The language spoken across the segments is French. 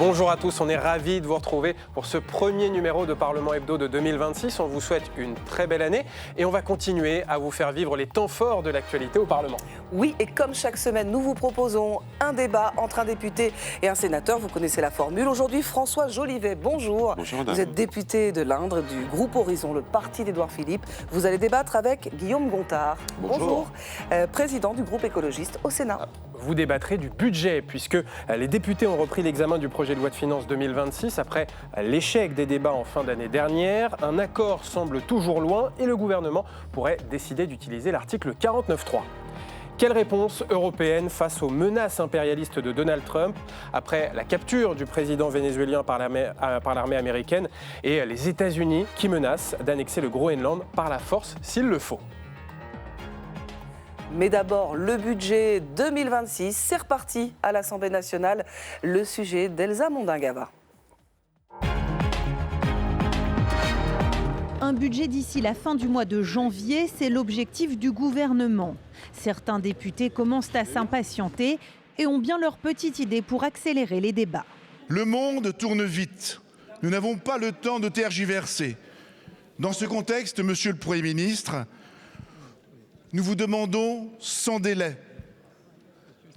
Bonjour à tous, on est ravis de vous retrouver pour ce premier numéro de Parlement Hebdo de 2026. On vous souhaite une très belle année et on va continuer à vous faire vivre les temps forts de l'actualité au Parlement. Oui, et comme chaque semaine, nous vous proposons un débat entre un député et un sénateur. Vous connaissez la formule. Aujourd'hui, François Jolivet, bonjour. Bonjour madame. Vous êtes député de l'Indre, du groupe Horizon, le parti d'Édouard Philippe. Vous allez débattre avec Guillaume Gontard. Bonjour. Président du groupe écologiste au Sénat. Vous débattrez du budget puisque les députés ont repris l'examen du projet de loi de finances 2026 après l'échec des débats en fin d'année dernière. Un accord semble toujours loin et le gouvernement pourrait décider d'utiliser l'article 49.3. Quelle réponse européenne face aux menaces impérialistes de Donald Trump après la capture du président vénézuélien par l'armée américaine et les États-Unis qui menacent d'annexer le Groenland par la force s'il le faut? Mais d'abord, le budget 2026, c'est reparti à l'Assemblée nationale. Le sujet d'Elsa Mondingava. Un budget d'ici la fin du mois de janvier, c'est l'objectif du gouvernement. Certains députés commencent à s'impatienter et ont bien leur petite idée pour accélérer les débats. Le monde tourne vite. Nous n'avons pas le temps de tergiverser. Dans ce contexte, Monsieur le Premier ministre, nous vous demandons sans délai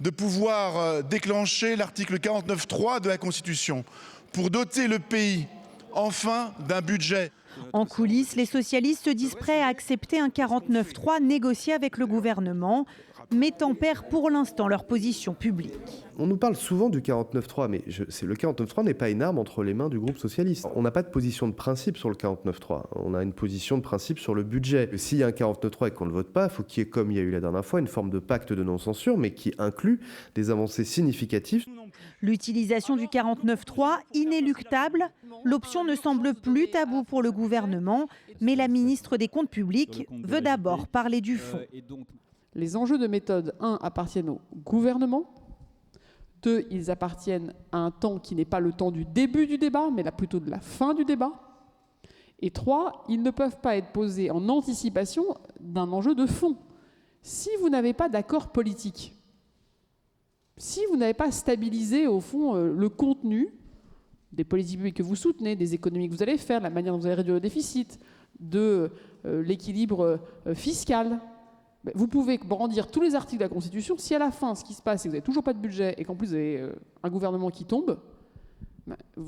de pouvoir déclencher l'article 49.3 de la Constitution pour doter le pays enfin d'un budget. En coulisses, les socialistes se disent prêts à accepter un 49.3 négocié avec le gouvernement, mais tempèrent pour l'instant leur position publique. On nous parle souvent du 49.3, mais le 49.3 n'est pas une arme entre les mains du groupe socialiste. On n'a pas de position de principe sur le 49.3. On a une position de principe sur le budget. S'il y a un 49.3 et qu'on ne le vote pas, il faut qu'il y ait, comme il y a eu la dernière fois, une forme de pacte de non-censure, mais qui inclut des avancées significatives. L'utilisation du 49.3, inéluctable, l'option ne semble plus taboue pour le gouvernement, mais la ministre des Comptes publics veut d'abord parler du fond. Les enjeux de méthode, 1, appartiennent au gouvernement. 2, ils appartiennent à un temps qui n'est pas le temps du début du débat, mais là plutôt de la fin du débat. Et 3, ils ne peuvent pas être posés en anticipation d'un enjeu de fond. Si vous n'avez pas d'accord politique, si vous n'avez pas stabilisé au fond le contenu des politiques publiques que vous soutenez, des économies que vous allez faire, la manière dont vous allez réduire le déficit, de l'équilibre fiscal, vous pouvez brandir tous les articles de la Constitution. Si à la fin, ce qui se passe, c'est que vous n'avez toujours pas de budget et qu'en plus vous avez un gouvernement qui tombe,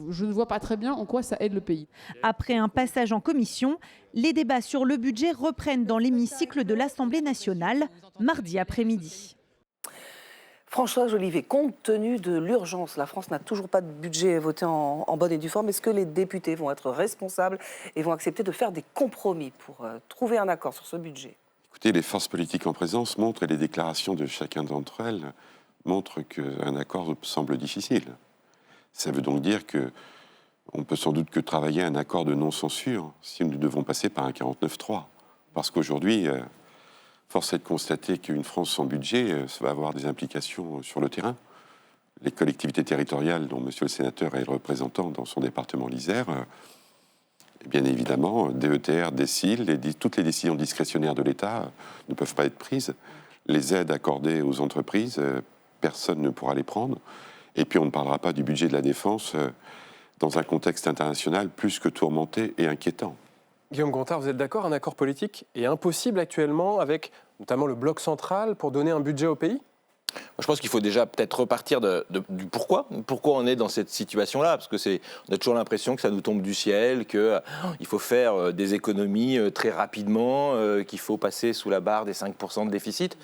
je ne vois pas très bien en quoi ça aide le pays. Après un passage en commission, les débats sur le budget reprennent dans l'hémicycle de l'Assemblée nationale mardi après-midi. François Jolivet, compte tenu de l'urgence, la France n'a toujours pas de budget voté en bonne et due forme. Est-ce que les députés vont être responsables et vont accepter de faire des compromis pour trouver un accord sur ce budget ? Écoutez, les forces politiques en présence montrent, et les déclarations de chacun d'entre elles montrent qu'un accord semble difficile. Ça veut donc dire qu'on peut sans doute que travailler un accord de non-censure si nous devons passer par un 49.3. Parce qu'aujourd'hui, force est de constater qu'une France sans budget, ça va avoir des implications sur le terrain. Les collectivités territoriales, dont monsieur le sénateur est le représentant dans son département l'Isère, bien évidemment, DETR, DECIL, toutes les décisions discrétionnaires de l'État ne peuvent pas être prises. Les aides accordées aux entreprises, personne ne pourra les prendre. Et puis on ne parlera pas du budget de la défense dans un contexte international plus que tourmenté et inquiétant. Guillaume Gontard, vous êtes d'accord, un accord politique est impossible actuellement avec notamment le bloc central pour donner un budget au pays ? Je pense qu'il faut déjà peut-être repartir du pourquoi. Pourquoi on est dans cette situation-là ? Parce que on a toujours l'impression que ça nous tombe du ciel, qu'il faut faire des économies très rapidement, qu'il faut passer sous la barre des 5% de déficit.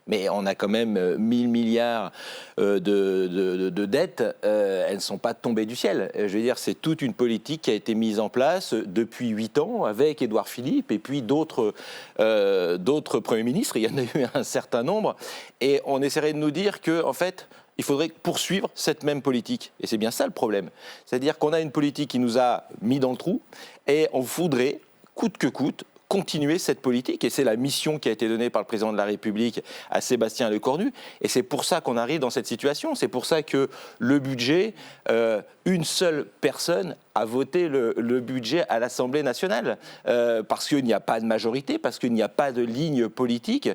Mais on a quand même 1 000 milliards de dettes, elles ne sont pas tombées du ciel. Je veux dire, c'est toute une politique qui a été mise en place depuis 8 ans avec Édouard Philippe et puis d'autres premiers ministres. Il y en a eu un certain nombre. Et on essaierait de nous dire qu'en fait, il faudrait poursuivre cette même politique. Et c'est bien ça le problème. C'est-à-dire qu'on a une politique qui nous a mis dans le trou et on voudrait, coûte que coûte, continuer cette politique. Et c'est la mission qui a été donnée par le président de la République à Sébastien Lecornu. Et c'est pour ça qu'on arrive dans cette situation. C'est pour ça que le budget, une seule personne a voté le budget à l'Assemblée nationale. Parce qu'il n'y a pas de majorité, parce qu'il n'y a pas de ligne politique,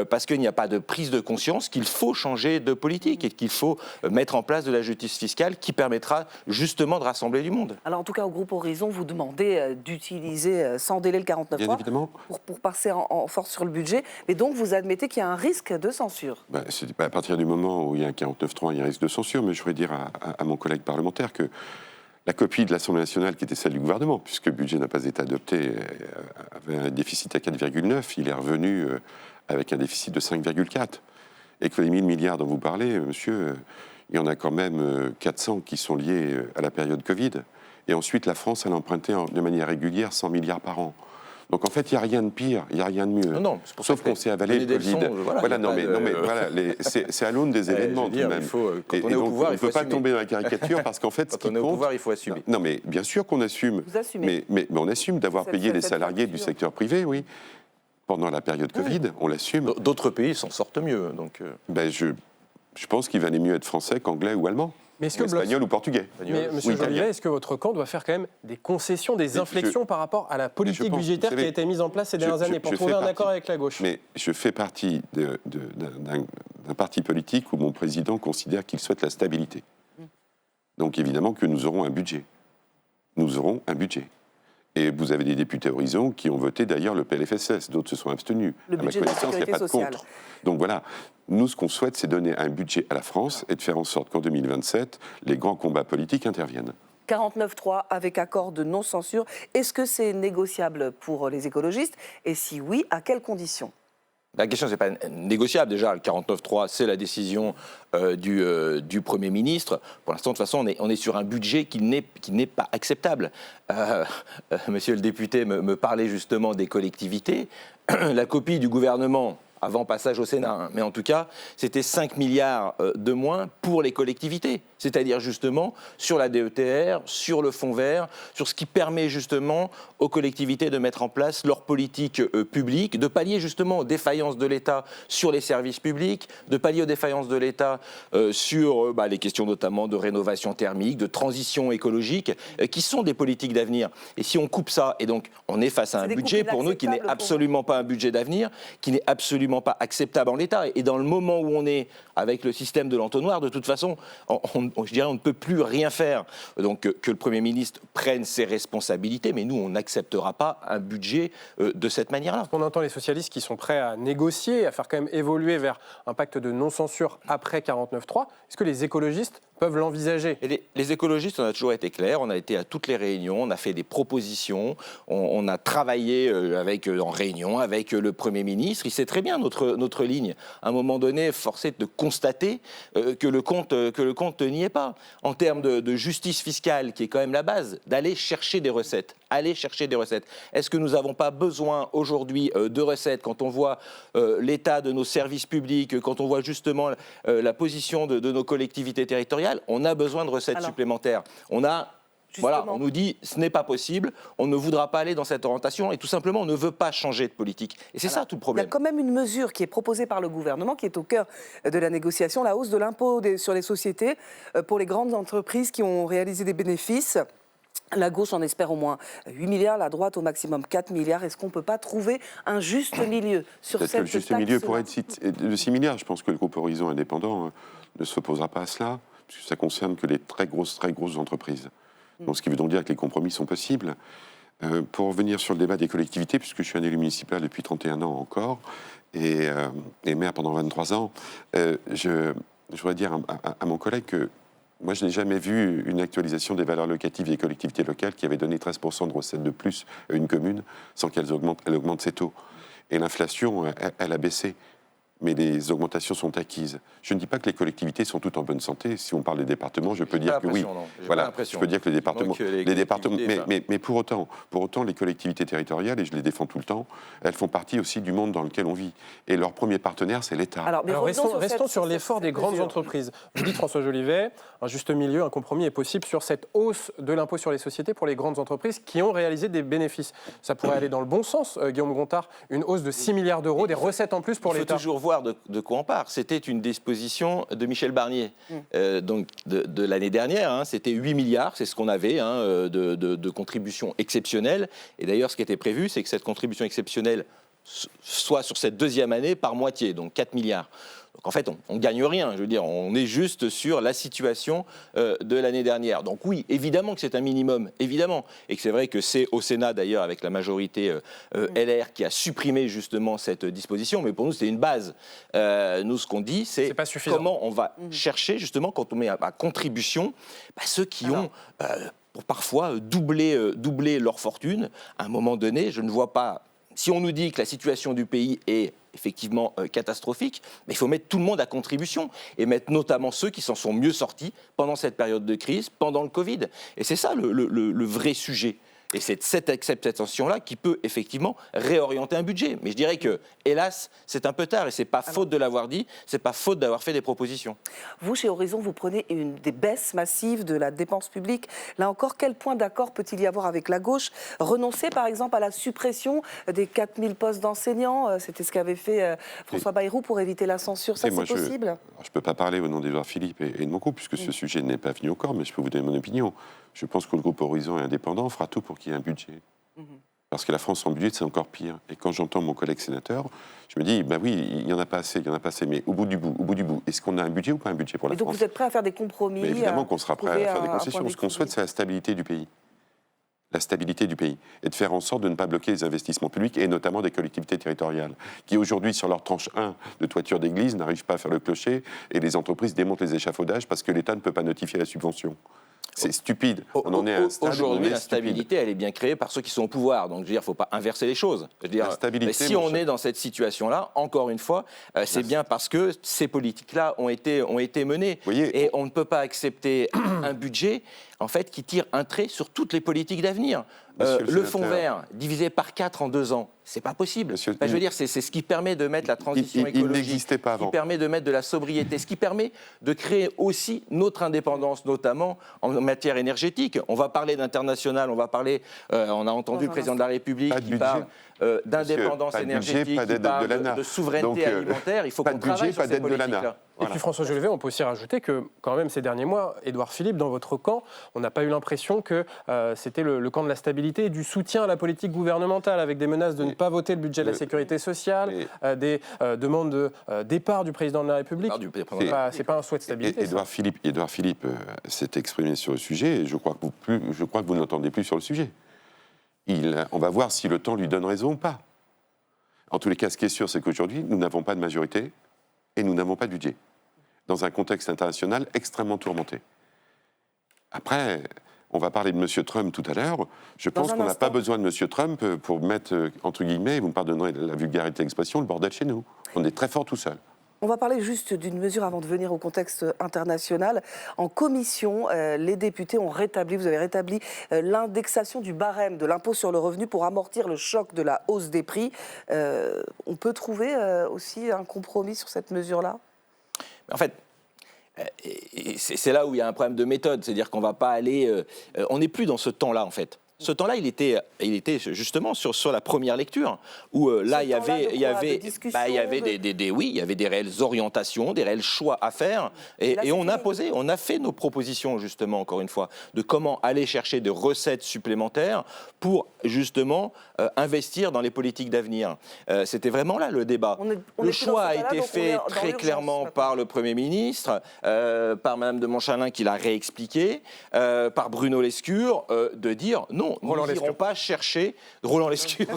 parce qu'il n'y a pas de prise de conscience qu'il faut changer de politique et qu'il faut mettre en place de la justice fiscale qui permettra justement de rassembler du monde. Alors en tout cas, au groupe Horizon, vous demandez d'utiliser sans délai le 49.3 pour passer en force sur le budget. Mais donc, vous admettez qu'il y a un risque de censure. C'est pas à partir du moment où il y a un 49.3, il y a un risque de censure, mais je voudrais dire à mon collègue parlementaire que la copie de l'Assemblée nationale, qui était celle du gouvernement, puisque le budget n'a pas été adopté, avait un déficit à 4,9, il est revenu avec un déficit de 5,4. Et que les 1000 milliards dont vous parlez, monsieur, il y en a quand même 400 qui sont liés à la période Covid. Et ensuite, la France, elle a emprunté de manière régulière 100 milliards par an. Donc en fait, il n'y a rien de pire, il n'y a rien de mieux. Non, sauf qu'on s'est avalé le Covid. C'est à l'aune des événements tout de même. Quand on est au pouvoir, on ne peut pas tomber dans la caricature parce qu'en fait, ce qui compte... Quand on est au pouvoir, il faut assumer. Non, mais bien sûr qu'on assume. Vous assumez. Mais on assume d'avoir payé les salariés du secteur privé, oui. Pendant la période Covid, on l'assume. D'autres pays s'en sortent mieux. Donc je pense qu'il valait mieux être français qu'anglais ou allemand. Mais est-ce que espagnol ou portugais. Mais Monsieur Jolivet, est-ce que votre camp doit faire quand même des concessions, des inflexions par rapport à la politique budgétaire qui a été mise en place ces dernières années pour trouver un accord avec la gauche? Mais je fais partie d'un parti politique où mon président considère qu'il souhaite la stabilité. Donc évidemment que nous aurons un budget. Nous aurons un budget. Et vous avez des députés Horizon qui ont voté d'ailleurs le PLFSS, d'autres se sont abstenus. Le budget de la sécurité sociale. Donc voilà, nous ce qu'on souhaite, c'est donner un budget à la France et de faire en sorte qu'en 2027, les grands combats politiques interviennent. 49.3 avec accord de non-censure, est-ce que c'est négociable pour les écologistes? Et si oui, à quelles conditions? La question, ce n'est pas négociable. Déjà, le 49.3, c'est la décision du Premier ministre. Pour l'instant, de toute façon, on est sur un budget qui n'est pas acceptable. Monsieur le député me parlait justement des collectivités. La copie du gouvernement, avant passage au Sénat, mais en tout cas, c'était 5 milliards de moins pour les collectivités. C'est-à-dire justement sur la DETR, sur le fonds vert, sur ce qui permet justement aux collectivités de mettre en place leur politique publique, de pallier justement aux défaillances de l'État sur les services publics, de pallier aux défaillances de l'État sur les questions notamment de rénovation thermique, de transition écologique, qui sont des politiques d'avenir. Et si on coupe ça, et donc on est face à un budget pour nous qui n'est absolument pas un budget d'avenir, qui n'est absolument pas acceptable en l'État. Et dans le moment où on est avec le système de l'entonnoir, de toute façon, je dirais on ne peut plus rien faire. Donc que le Premier ministre prenne ses responsabilités, mais nous, on n'acceptera pas un budget de cette manière-là. On entend les socialistes qui sont prêts à négocier, à faire quand même évoluer vers un pacte de non-censure après 49.3. Est-ce que les écologistes peuvent l'envisager? Et les écologistes, on a toujours été clairs, on a été à toutes les réunions, on a fait des propositions, on a travaillé en réunion avec le Premier ministre. Il sait très bien notre ligne. À un moment donné, forcé de constater que le compte n'y est pas. En termes de justice fiscale, qui est quand même la base, d'aller chercher des recettes. Est-ce que nous n'avons pas besoin aujourd'hui de recettes quand on voit l'état de nos services publics, quand on voit justement la position de nos collectivités territoriales? On a besoin de recettes supplémentaires. On nous dit ce n'est pas possible, on ne voudra pas aller dans cette orientation et tout simplement on ne veut pas changer de politique. Et c'est ça tout le problème. Il y a quand même une mesure qui est proposée par le gouvernement, qui est au cœur de la négociation, la hausse de l'impôt sur les sociétés pour les grandes entreprises qui ont réalisé des bénéfices. La gauche en espère au moins 8 milliards, la droite au maximum 4 milliards. Est-ce qu'on ne peut pas trouver un juste milieu sur cette taxe? Le juste milieu pourrait être de 6 milliards. Je pense que le groupe Horizon indépendant ne s'opposera pas à cela, puisque ça concerne que les très grosses entreprises. Donc, ce qui veut donc dire que les compromis sont possibles. Pour revenir sur le débat des collectivités, puisque je suis un élu municipal depuis 31 ans encore, et maire pendant 23 ans, je voudrais dire à mon collègue que moi, je n'ai jamais vu une actualisation des valeurs locatives des collectivités locales qui avait donné 13% de recettes de plus à une commune sans qu'elle augmente ses taux. Et l'inflation, elle a baissé. mais les augmentations sont acquises. Je ne dis pas que les collectivités sont toutes en bonne santé. Si on parle des départements, je peux dire que oui. Voilà, je peux dire que les départements, mais pour autant, les collectivités territoriales, et je les défends tout le temps, elles font partie aussi du monde dans lequel on vit. Et leur premier partenaire, c'est l'État. Alors restons sur l'effort des grandes entreprises. Vous dites, François Jolivet, un juste milieu, un compromis est possible sur cette hausse de l'impôt sur les sociétés pour les grandes entreprises qui ont réalisé des bénéfices. Ça pourrait aller dans le bon sens, Guillaume Gontard, une hausse de 6 milliards d'euros, des recettes en plus pour l'État. Il faut toujours voir de quoi on parle. C'était une disposition de Michel Barnier, donc de l'année dernière. Hein, c'était 8 milliards, c'est ce qu'on avait de contribution exceptionnelle. Et d'ailleurs, ce qui était prévu, c'est que cette contribution exceptionnelle soit sur cette deuxième année par moitié, donc 4 milliards. Donc en fait, on ne gagne rien, je veux dire, on est juste sur la situation de l'année dernière. Donc oui, évidemment que c'est un minimum, évidemment. Et que c'est vrai que c'est au Sénat, d'ailleurs, avec la majorité LR, qui a supprimé justement cette disposition. Mais pour nous, c'est une base. Nous, ce qu'on dit, c'est comment on va chercher, justement, quand on met à contribution, ceux qui ont... pour parfois doubler leur fortune. À un moment donné, je ne vois pas... Si on nous dit que la situation du pays est effectivement catastrophique, mais il faut mettre tout le monde à contribution et mettre notamment ceux qui s'en sont mieux sortis pendant cette période de crise, pendant le Covid. Et c'est ça le vrai sujet. Et c'est cette acceptation-là qui peut effectivement réorienter un budget. Mais je dirais que, hélas, c'est un peu tard et c'est pas faute de l'avoir dit, c'est pas faute d'avoir fait des propositions. Vous, chez Horizon, vous prenez des baisses massives de la dépense publique. Là encore, quel point d'accord peut-il y avoir avec la gauche? Renoncer, par exemple, à la suppression des 4000 postes d'enseignants, c'était ce qu'avait fait François Bayrou pour éviter la censure. Ça, c'est possible? Je ne peux pas parler au nom d'Édouard Philippe et de mon groupe, puisque ce sujet n'est pas venu au corps, mais je peux vous donner mon opinion. Je pense que le groupe Horizon est indépendant, fera tout pour qu'il y ait un budget. Parce que la France sans budget, c'est encore pire. Et quand j'entends mon collègue sénateur, je me dis, oui, il n'y en a pas assez, mais au bout du bout, est-ce qu'on a un budget ou pas un budget pour la France? Donc vous êtes prêt à faire des compromis? Mais évidemment qu'on sera prêt à faire des concessions. Ce qu'on souhaite, c'est la stabilité du pays. La stabilité du pays. Et de faire en sorte de ne pas bloquer les investissements publics, et notamment des collectivités territoriales, qui aujourd'hui, sur leur tranche 1 de toiture d'église, n'arrivent pas à faire le clocher, et les entreprises démontent les échafaudages parce que l'État ne peut pas notifier la subvention. C'est stupide. On en est à un stade. Aujourd'hui, la stabilité, elle est bien créée par ceux qui sont au pouvoir. Donc, je veux dire, il ne faut pas inverser les choses. Je veux dire, si on est dans cette situation-là, encore une fois, c'est bien parce que ces politiques-là ont été menées. Et on ne peut pas accepter un budget, en fait, qui tire un trait sur toutes les politiques d'avenir. Le fonds vert, divisé par 4 en 2 ans, c'est pas possible. Je veux dire, c'est ce qui permet de mettre la transition écologique, pas avant. qui permet de mettre de la sobriété, ce qui permet de créer aussi notre indépendance, notamment en matière énergétique. On va parler d'international, on a entendu le président de la République qui parle d'indépendance énergétique, qui parle de souveraineté alimentaire. Il faut qu'on travaille sur ces politiques-là. Et puis François Jolivet, on peut aussi rajouter que quand même ces derniers mois, Édouard Philippe, dans votre camp, on n'a pas eu l'impression que c'était le camp de la stabilité et du soutien à la politique gouvernementale, avec des menaces de ne pas voter le budget de la sécurité sociale, des demandes de départ du président de la République. C'est pas un souhait de stabilité. Édouard Philippe s'est exprimé sur le sujet et je crois que vous n'entendez plus sur le sujet. On va voir si le temps lui donne raison ou pas. En tous les cas, ce qui est sûr, c'est qu'aujourd'hui, nous n'avons pas de majorité et nous n'avons pas de budget, dans un contexte international extrêmement tourmenté. Après, on va parler de M. Trump tout à l'heure. Je pense qu'on n'a pas besoin de M. Trump pour mettre, entre guillemets, vous me pardonnerez la vulgarité d'expression, le bordel chez nous. On est très fort tout seul. On va parler juste d'une mesure avant de venir au contexte international. En commission, les députés ont rétabli, vous avez rétabli l'indexation du barème de l'impôt sur le revenu pour amortir le choc de la hausse des prix. On peut trouver aussi un compromis sur cette mesure-là? En fait, c'est là où il y a un problème de méthode. C'est-à-dire qu'on ne va pas aller... on n'est plus dans ce temps-là, en fait. Ce temps-là, il était justement sur la première lecture, où là, il y avait des réelles orientations, des réels choix à faire, et on a fait nos propositions, justement, encore une fois, de comment aller chercher des recettes supplémentaires pour, justement, investir dans les politiques d'avenir. C'était vraiment là le débat. Le choix a été fait très clairement par le Premier ministre, par Mme de Montchalin qui l'a réexpliqué, par Bruno Lescure, de dire non. Nous n'irons pas chercher Roland Lescure.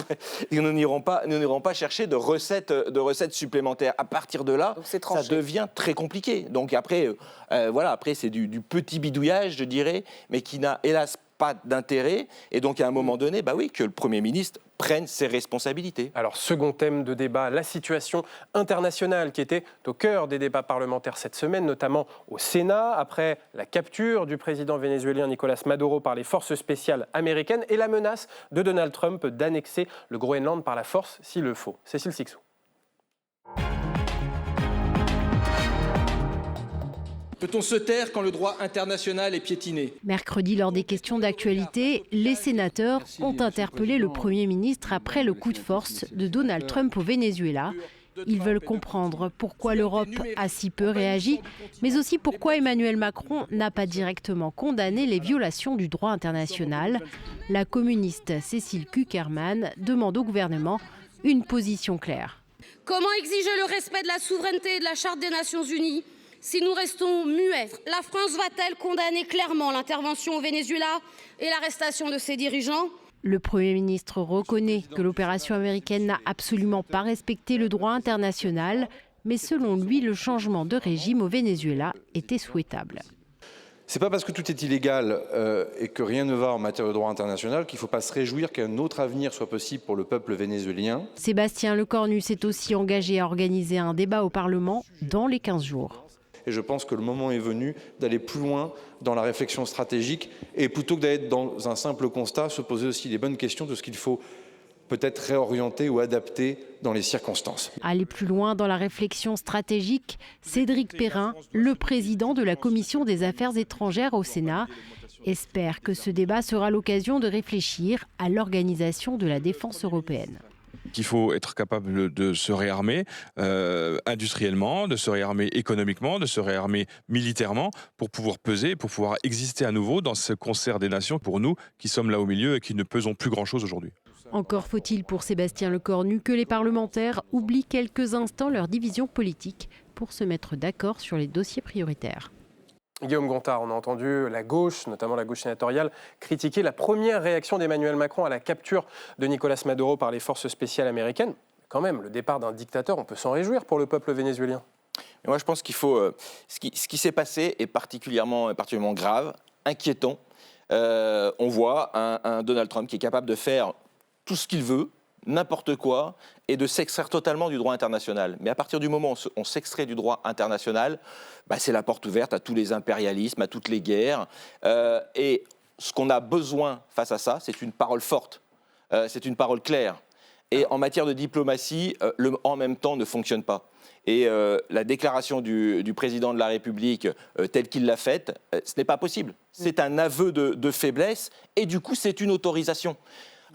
Nous n'irons pas chercher de recettes supplémentaires. À partir de là, ça devient très compliqué. Donc après, après c'est du petit bidouillage, je dirais, mais qui n'a hélas pas d'intérêt. Et donc, à un moment donné, bah oui, que le Premier ministre prenne ses responsabilités. Alors, second thème de débat, la situation internationale qui était au cœur des débats parlementaires cette semaine, notamment au Sénat, après la capture du président vénézuélien Nicolás Maduro par les forces spéciales américaines et la menace de Donald Trump d'annexer le Groenland par la force s'il le faut. Cécile Sixou. Peut-on se taire quand le droit international est piétiné ? Mercredi, lors des questions d'actualité, les sénateurs ont interpellé le Premier ministre après le coup de force de Donald Trump au Venezuela. Ils veulent comprendre pourquoi l'Europe a si peu réagi, mais aussi pourquoi Emmanuel Macron n'a pas directement condamné les violations du droit international. La communiste Cécile Cukierman demande au gouvernement une position claire. Comment exiger le respect de la souveraineté et de la Charte des Nations Unies ? Si nous restons muets, la France va-t-elle condamner clairement l'intervention au Venezuela et l'arrestation de ses dirigeants ? Le Premier ministre reconnaît que l'opération américaine n'a absolument pas respecté le droit international, mais selon lui, le changement de régime au Venezuela était souhaitable. C'est pas parce que tout est illégal et que rien ne va en matière de droit international qu'il ne faut pas se réjouir qu'un autre avenir soit possible pour le peuple vénézuélien. Sébastien Lecornu s'est aussi engagé à organiser un débat au Parlement dans les 15 jours. Et je pense que le moment est venu d'aller plus loin dans la réflexion stratégique et plutôt que d'être dans un simple constat, se poser aussi les bonnes questions de ce qu'il faut peut-être réorienter ou adapter dans les circonstances. Aller plus loin dans la réflexion stratégique, Cédric Perrin, le président de la Commission des Affaires étrangères au Sénat, espère que ce débat sera l'occasion de réfléchir à l'organisation de la défense européenne. Qu'il faut être capable de se réarmer industriellement, de se réarmer économiquement, de se réarmer militairement pour pouvoir peser, pour pouvoir exister à nouveau dans ce concert des nations pour nous qui sommes là au milieu et qui ne pesons plus grand-chose aujourd'hui. Encore faut-il pour Sébastien Lecornu que les parlementaires oublient quelques instants leur division politique pour se mettre d'accord sur les dossiers prioritaires. Guillaume Gontard, on a entendu la gauche, notamment la gauche sénatoriale, critiquer la première réaction d'Emmanuel Macron à la capture de Nicolás Maduro par les forces spéciales américaines. Quand même, le départ d'un dictateur, on peut s'en réjouir pour le peuple vénézuélien. Et moi, je pense qu'il faut... ce qui s'est passé est particulièrement grave, inquiétant. On voit un Donald Trump qui est capable de faire tout ce qu'il veut, n'importe quoi, et de s'extraire totalement du droit international. Mais à partir du moment où on s'extrait du droit international, c'est la porte ouverte à tous les impérialismes, à toutes les guerres. Et ce qu'on a besoin face à ça, c'est une parole forte, c'est une parole claire. Et en matière de diplomatie, le en même temps ne fonctionne pas. Et la déclaration du président de la République, telle qu'il l'a faite, ce n'est pas possible. C'est un aveu de faiblesse, et du coup, c'est une autorisation.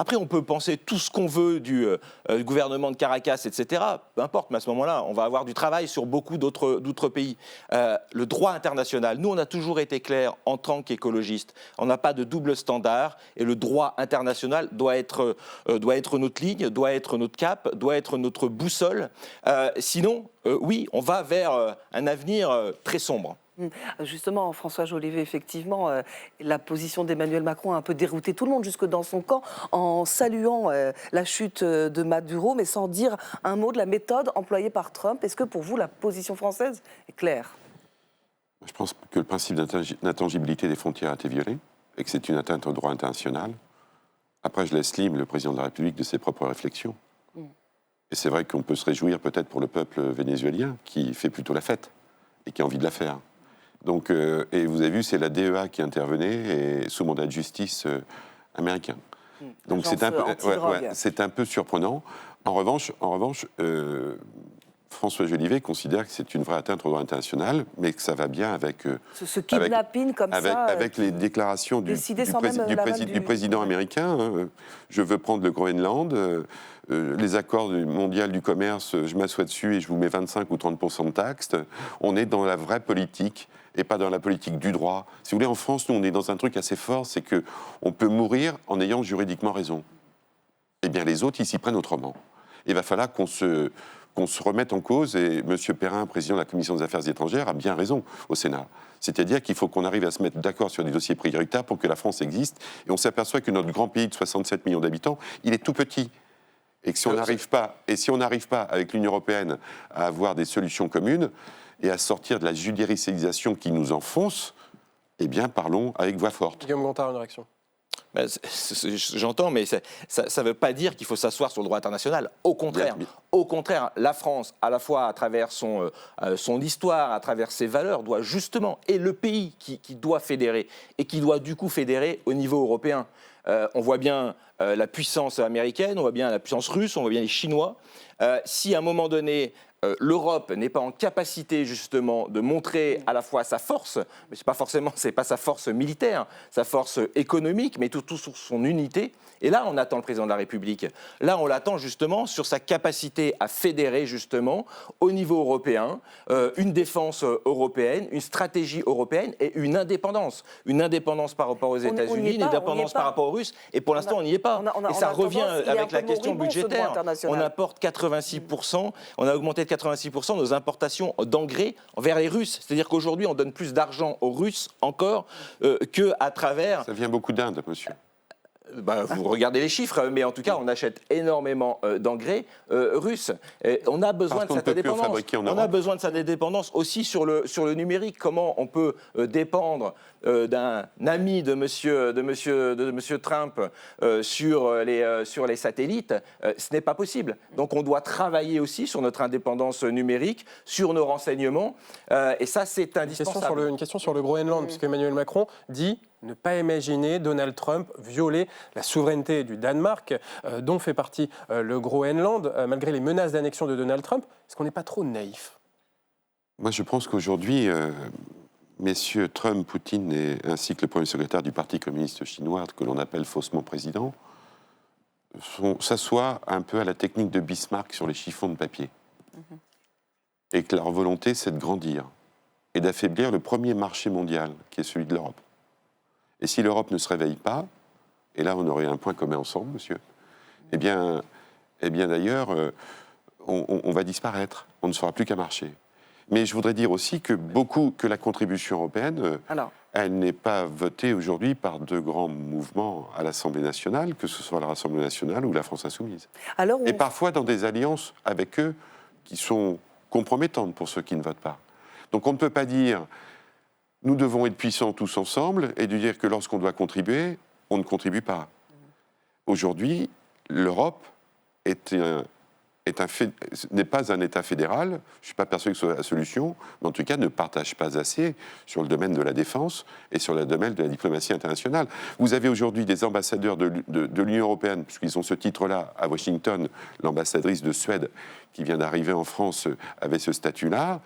Après, on peut penser tout ce qu'on veut du gouvernement de Caracas, etc. Peu importe, mais à ce moment-là, on va avoir du travail sur beaucoup d'autres pays. Le droit international, nous, on a toujours été clairs en tant qu'écologistes. On n'a pas de double standard et le droit international doit être notre ligne, doit être notre cap, doit être notre boussole. Sinon, oui, on va vers un avenir très sombre. Justement, François Jolivet, effectivement, la position d'Emmanuel Macron a un peu dérouté tout le monde jusque dans son camp en saluant la chute de Maduro, mais sans dire un mot de la méthode employée par Trump. Est-ce que pour vous, la position française est claire ? Je pense que le principe d'intangibilité des frontières a été violé et que c'est une atteinte au droit international. Après, je laisse libre le président de la République de ses propres réflexions. Et c'est vrai qu'on peut se réjouir peut-être pour le peuple vénézuélien qui fait plutôt la fête et qui a envie de la faire. Donc, et vous avez vu, c'est la DEA qui intervenait et sous mandat de justice américain. Donc c'est un peu surprenant. En revanche, François Jolivet considère que c'est une vraie atteinte au droit international, mais que ça va bien avec ce kidnapping avec les déclarations du président américain. Je veux prendre le Groenland. Les accords mondiaux du commerce, je m'assois dessus et je vous mets 25 ou 30% de taxes. On est dans la vraie politique et pas dans la politique du droit. Si vous voulez, en France, nous, on est dans un truc assez fort, c'est qu'on peut mourir en ayant juridiquement raison. Eh bien, les autres, ils s'y prennent autrement. Il va falloir qu'on se remette en cause, et M. Perrin, président de la Commission des Affaires étrangères, a bien raison au Sénat. C'est-à-dire qu'il faut qu'on arrive à se mettre d'accord sur des dossiers prioritaires pour que la France existe. Et on s'aperçoit que notre grand pays de 67 millions d'habitants, il est tout petit. Et que si on n'arrive pas, avec l'Union européenne, à avoir des solutions communes et à sortir de la judicialisation qui nous enfonce, eh bien, parlons avec voix forte. Guillaume Gontard, une réaction. J'entends, mais ça ne veut pas dire qu'il faut s'asseoir sur le droit international. Au contraire, la France, à la fois à travers son histoire, à travers ses valeurs, doit justement, et le pays qui doit fédérer, et qui doit du coup fédérer au niveau européen. On voit bien la puissance américaine, on voit bien la puissance russe, on voit bien les Chinois. Si à un moment donné, l'Europe n'est pas en capacité justement de montrer à la fois sa force, mais c'est pas sa force militaire, sa force économique, mais tout sur son unité. Et là, on attend le président de la République. Là, on l'attend justement sur sa capacité à fédérer justement au niveau européen une défense européenne, une stratégie européenne et une indépendance. Une indépendance par rapport aux États-Unis, une indépendance par rapport aux Russes. Et pour l'instant, on n'y est pas. Et ça revient avec la question budgétaire. On apporte 86%, on a augmenté de 86% nos importations d'engrais vers les Russes. C'est-à-dire qu'aujourd'hui, on donne plus d'argent aux Russes encore qu'à travers... Ça vient beaucoup d'Inde, monsieur. Vous regardez les chiffres, mais en tout cas, on achète énormément d'engrais russes. Et on a besoin de cette indépendance. On a besoin de cette indépendance aussi sur le numérique. Comment on peut dépendre d'un ami de monsieur Trump sur les satellites? Ce n'est pas possible. Donc, on doit travailler aussi sur notre indépendance numérique, sur nos renseignements. Et ça, c'est indispensable. Une question sur le Groenland, puisque Emmanuel Macron dit ne pas imaginer Donald Trump violer la souveraineté du Danemark, dont fait partie le Groenland, malgré les menaces d'annexion de Donald Trump. Est-ce qu'on n'est pas trop naïf? Moi, je pense qu'aujourd'hui, messieurs Trump, Poutine, ainsi que le premier secrétaire du Parti communiste chinois, que l'on appelle faussement président, s'assoient un peu à la technique de Bismarck sur les chiffons de papier. Et que leur volonté, c'est de grandir et d'affaiblir le premier marché mondial, qui est celui de l'Europe. Et si l'Europe ne se réveille pas, et là on aurait un point commun ensemble, monsieur, eh bien d'ailleurs, on va disparaître, on ne sera plus qu'à marcher. Mais je voudrais dire aussi que la contribution européenne, elle n'est pas votée aujourd'hui par deux grands mouvements à l'Assemblée nationale, que ce soit la Rassemblement national ou la France insoumise. Et parfois dans des alliances avec eux qui sont compromettantes pour ceux qui ne votent pas. Donc on ne peut pas dire... Nous devons être puissants tous ensemble et de dire que lorsqu'on doit contribuer, on ne contribue pas. Aujourd'hui, l'Europe n'est pas un État fédéral. Je ne suis pas persuadé que ce soit la solution, mais en tout cas ne partage pas assez sur le domaine de la défense et sur le domaine de la diplomatie internationale. Vous avez aujourd'hui des ambassadeurs de l'Union européenne, puisqu'ils ont ce titre-là à Washington, l'ambassadrice de Suède qui vient d'arriver en France avec ce statut-là,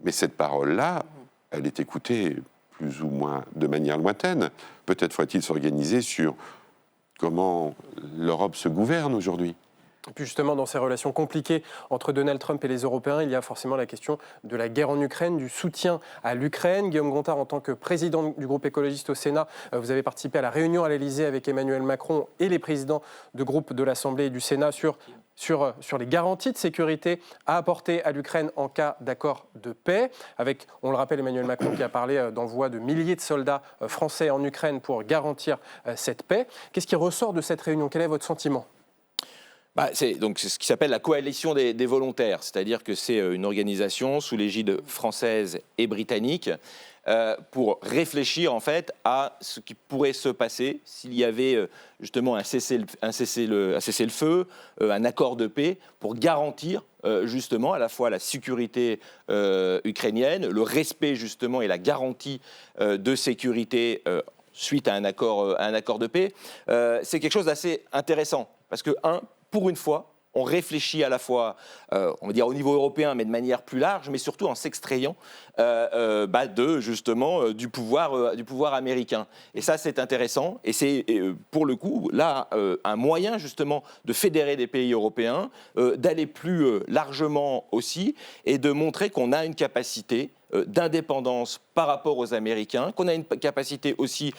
mais cette parole-là, elle est écoutée plus ou moins de manière lointaine. Peut-être faut-il s'organiser sur comment l'Europe se gouverne aujourd'hui. Et puis justement, dans ces relations compliquées entre Donald Trump et les Européens, il y a forcément la question de la guerre en Ukraine, du soutien à l'Ukraine. Guillaume Gontard, en tant que président du groupe écologiste au Sénat, vous avez participé à la réunion à l'Élysée avec Emmanuel Macron et les présidents de groupes de l'Assemblée et du Sénat sur les garanties de sécurité à apporter à l'Ukraine en cas d'accord de paix, avec, on le rappelle, Emmanuel Macron qui a parlé d'envoi de milliers de soldats français en Ukraine pour garantir cette paix. Qu'est-ce qui ressort de cette réunion? Quel est votre sentiment? C'est ce qui s'appelle la coalition des volontaires, c'est-à-dire que c'est une organisation sous l'égide française et britannique pour réfléchir en fait à ce qui pourrait se passer s'il y avait justement un cessez-le-feu, un accord de paix pour garantir justement à la fois la sécurité ukrainienne, le respect justement et la garantie de sécurité suite à un accord de paix. C'est quelque chose d'assez intéressant parce que pour une fois, on réfléchit à la fois, on va dire au niveau européen, mais de manière plus large, mais surtout en s'extrayant du pouvoir américain. Et ça, c'est intéressant. Et c'est pour le coup là un moyen justement de fédérer des pays européens, d'aller plus largement aussi, et de montrer qu'on a une capacité d'indépendance par rapport aux Américains, qu'on a une capacité aussi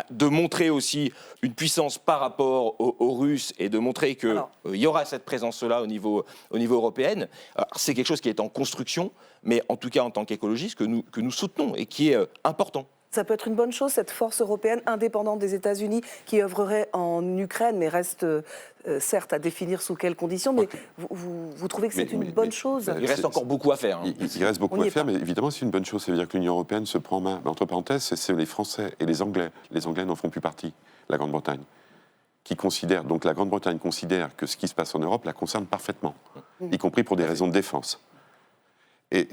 de montrer aussi une puissance par rapport aux Russes et de montrer qu'il y aura cette présence-là au niveau européen. C'est quelque chose qui est en construction, mais en tout cas en tant qu'écologiste que nous soutenons et qui est important. Ça peut être une bonne chose, cette force européenne indépendante des États-Unis qui œuvrerait en Ukraine, mais reste certes à définir sous quelles conditions. Mais vous trouvez que c'est une bonne chose? Il reste encore beaucoup à faire. Il reste beaucoup à faire, mais évidemment, c'est une bonne chose. Ça veut dire que l'Union européenne se prend en main. Mais entre parenthèses, c'est les Français et les Anglais. Les Anglais n'en font plus partie, la Grande-Bretagne. Donc la Grande-Bretagne considère que ce qui se passe en Europe la concerne parfaitement, y compris pour des raisons de défense. Et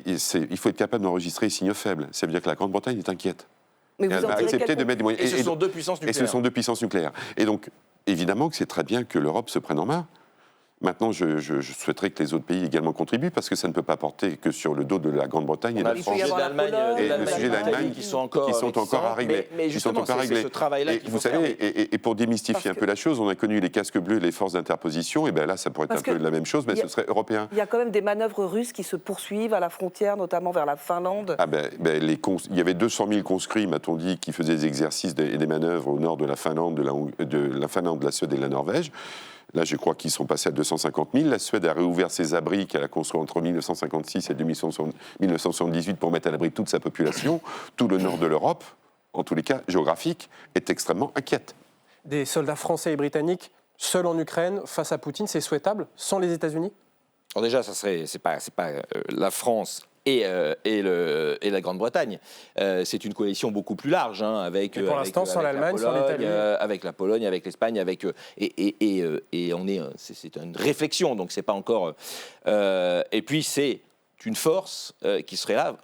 il faut être capable d'enregistrer les signaux faibles. Ça veut dire que la Grande-Bretagne est inquiète. Mais vous elle va accepter de mettre des moyens. Et ce sont deux puissances nucléaires. Et ce sont deux puissances nucléaires. Et donc, évidemment que c'est très bien que l'Europe se prenne en main. Maintenant, je souhaiterais que les autres pays également contribuent, parce que ça ne peut pas porter que sur le dos de la Grande-Bretagne et de la France. Et le sujet d'Allemagne qui sont encore à régler. Mais justement, c'est ce travail-là qu'il faut faire. Vous savez, et pour démystifier un peu la chose, on a connu les casques bleus et les forces d'interposition, et bien là, ça pourrait être un peu la même chose, mais ce serait européen. Il y a quand même des manœuvres russes qui se poursuivent à la frontière, notamment vers la Finlande. Il y avait 200 000 conscrits, m'a-t-on dit, qui faisaient des exercices et des manœuvres au nord de la Finlande, de la Suède et de la Norvège. Là, je crois qu'ils sont passés à 250 000. La Suède a réouvert ses abris qu'elle a construits entre 1956 et 1978 pour mettre à l'abri toute sa population. Tout le nord de l'Europe, en tous les cas géographiques, est extrêmement inquiète. Des soldats français et britanniques seuls en Ukraine face à Poutine, c'est souhaitable sans les États-Unis? Alors déjà, c'est pas la France et la Grande-Bretagne. C'est une coalition beaucoup plus large, hein, avec. Et pour l'instant, sans l'Allemagne, sans l'Italie, avec la Pologne, avec l'Espagne, et on est. C'est une réflexion, donc c'est pas encore. Et puis c'est une force qui serait là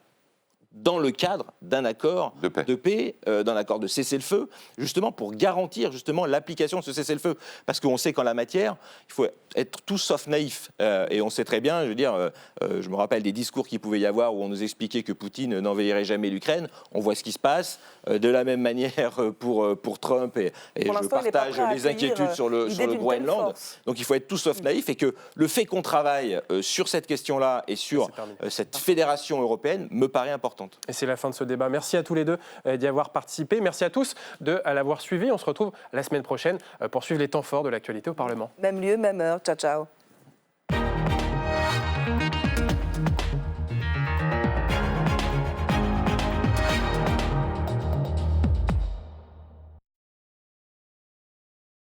dans le cadre d'un accord de paix, d'un accord de cessez-le-feu, justement pour garantir justement l'application de ce cessez-le-feu. Parce qu'on sait qu'en la matière, il faut être tout sauf naïf. Et on sait très bien, je veux dire, je me rappelle des discours qu'il pouvait y avoir où on nous expliquait que Poutine n'envahirait jamais l'Ukraine. On voit ce qui se passe. De la même manière pour Trump, et je partage les inquiétudes sur le Groenland. Donc il faut être tout sauf naïf, et que le fait qu'on travaille sur cette question-là et sur cette fédération européenne me paraît important. Et c'est la fin de ce débat. Merci à tous les deux d'y avoir participé. Merci à tous de l'avoir suivi. On se retrouve la semaine prochaine pour suivre les temps forts de l'actualité au Parlement. Même lieu, même heure. Ciao, ciao.